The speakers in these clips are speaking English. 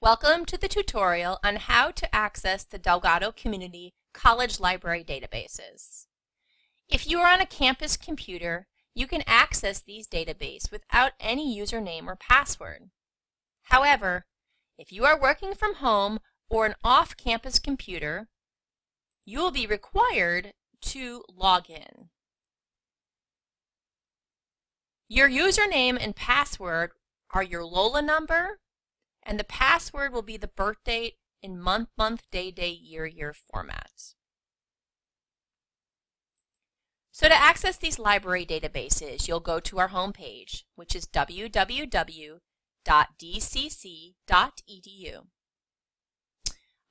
Welcome to the tutorial on how to access the Delgado Community College Library databases. If you are on a campus computer, you can access these databases without any username or password. However, if you are working from home or an off-campus computer, you will be required to log in. Your username and password are your LOLA number, and the password will be the birth date in month, day, year format. So to access these library databases, you'll go to our home page, which is www.dcc.edu.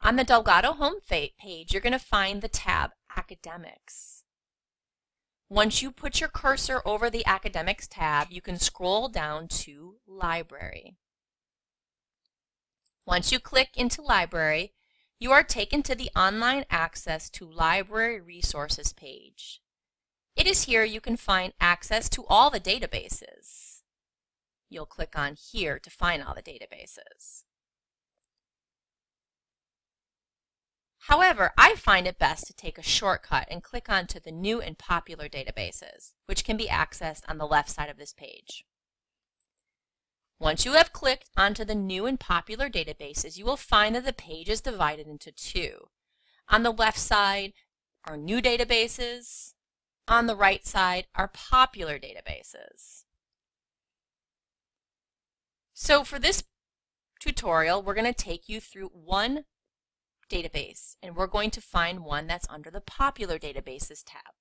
On the Delgado home page, you're going to find the tab Academics. Once you put your cursor over the Academics tab, you can scroll down to Library. Once you click into Library, you are taken to the Online Access to Library Resources page. It is here you can find access to all the databases. You'll click on here to find all the databases. However, I find it best to take a shortcut and click onto the New and Popular databases, which can be accessed on the left side of this page. Once you have clicked onto the New and Popular databases, you will find that the page is divided into two. On the left side are New databases. On the right side are Popular databases. So for this tutorial, we're going to take you through one database, and we're going to find one that's under the Popular Databases tab.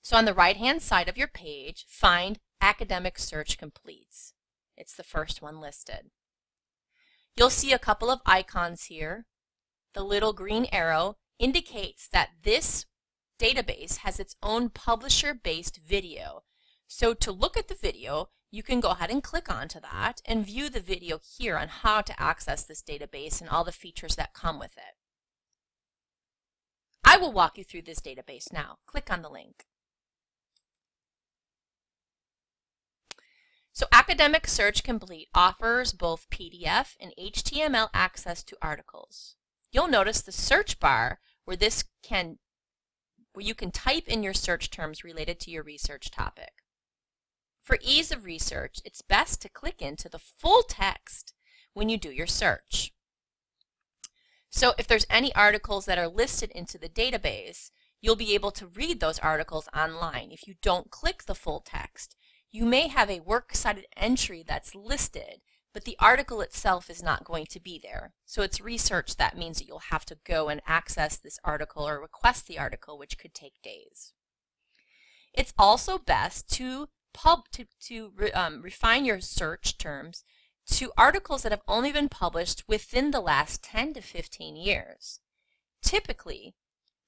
So on the right-hand side of your page, find Academic Search Completes. It's the first one listed. You'll see a couple of icons here. The little green arrow indicates that this database has its own publisher-based video. So to look at the video, you can go ahead and click onto that and view the video here on how to access this database and all the features that come with it. I will walk you through this database now. Click on the link. So Academic Search Complete offers both PDF and HTML access to articles. You'll notice the search bar where you can type in your search terms related to your research topic. For ease of research, it's best to click into the full text when you do your search. So if there's any articles that are listed into the database, you'll be able to read those articles online. If you don't click the full text, you may have a works cited entry that's listed, but the article itself is not going to be there. So it's research that means that you'll have to go and access this article or request the article, which could take days. It's also best to refine your search terms to articles that have only been published within the last 10 to 15 years. Typically,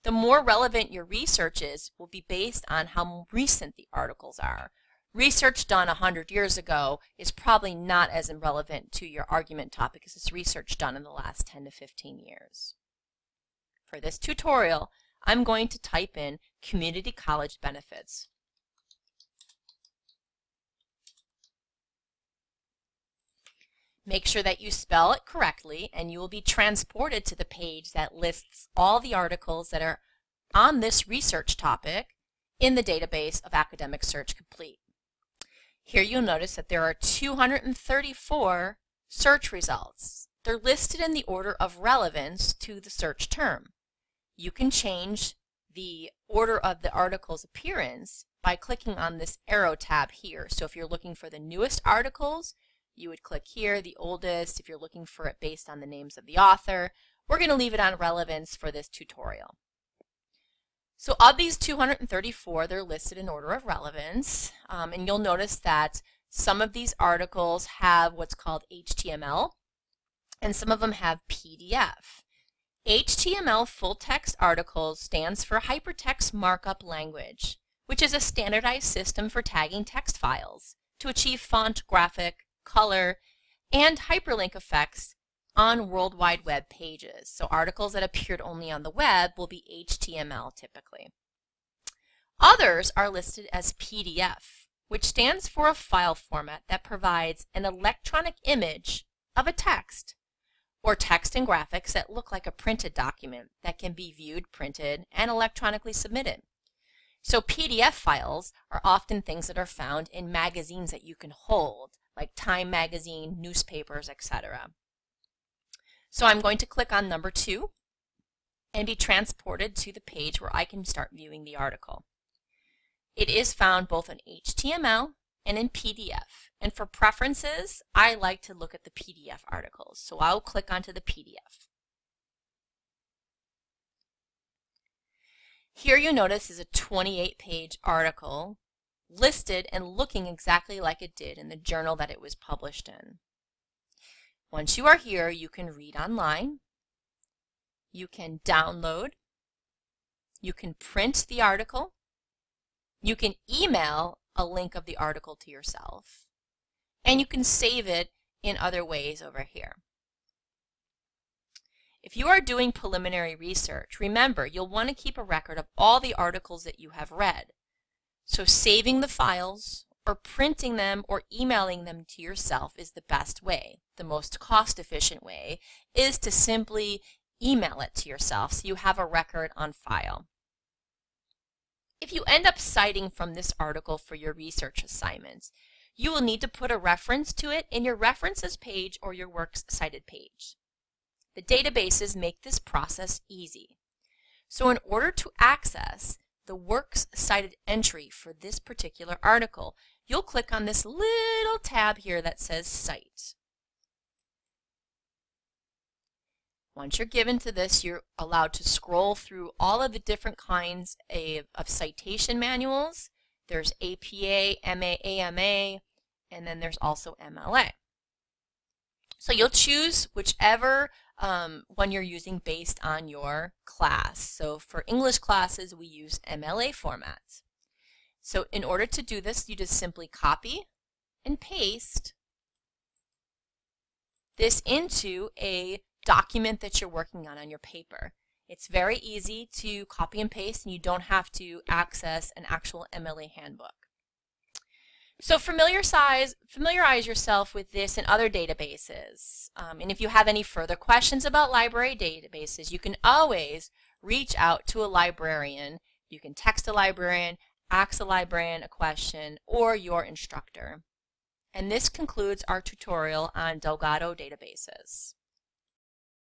the more relevant your research is will be based on how recent the articles are. Research done 100 years ago is probably not as relevant to your argument topic as it's research done in the last 10 to 15 years. For this tutorial, I'm going to type in community college benefits. Make sure that you spell it correctly, and you will be transported to the page that lists all the articles that are on this research topic in the database of Academic Search Complete. Here you'll notice that there are 234 search results. They're listed in the order of relevance to the search term. You can change the order of the article's appearance by clicking on this arrow tab here. So if you're looking for the newest articles, you would click here, the oldest, if you're looking for it based on the names of the author. We're going to leave it on relevance for this tutorial. So of these 234, they're listed in order of relevance, and you'll notice that some of these articles have what's called HTML, and some of them have PDF. HTML full text articles stands for Hypertext Markup Language, which is a standardized system for tagging text files to achieve font, graphic, color, and hyperlink effects on World Wide Web pages. So articles that appeared only on the web will be HTML typically. Others are listed as PDF, which stands for a file format that provides an electronic image of a text, or text and graphics that look like a printed document that can be viewed, printed, and electronically submitted. So PDF files are often things that are found in magazines that you can hold, like Time magazine, newspapers, etc. So I'm going to click on number 2 and be transported to the page where I can start viewing the article. It is found both in HTML and in PDF. And for preferences, I like to look at the PDF articles. So I'll click onto the PDF. Here you notice is a 28-page article listed and looking exactly like it did in the journal that it was published in. Once you are here, you can read online, you can download, you can print the article, you can email a link of the article to yourself, and you can save it in other ways over here. If you are doing preliminary research, remember you'll want to keep a record of all the articles that you have read. So saving the files or printing them or emailing them to yourself is the best way. The most cost-efficient way is to simply email it to yourself so you have a record on file. If you end up citing from this article for your research assignments, you will need to put a reference to it in your references page or your works cited page. The databases make this process easy. So in order to access the works cited entry for this particular article, you'll click on this little tab here that says Cite. Once you're given to this, you're allowed to scroll through all of the different kinds of citation manuals. There's APA, MA, AMA, and then there's also MLA. So you'll choose whichever one you're using based on your class. So for English classes, we use MLA formats. So in order to do this, you just simply copy and paste this into a document that you're working on your paper. It's very easy to copy and paste, and you don't have to access an actual MLA handbook. So familiarize yourself with this and other databases. And if you have any further questions about library databases, you can always reach out to a librarian. You can text a librarian, ask a librarian a question, or your instructor. And this concludes our tutorial on Delgado Databases.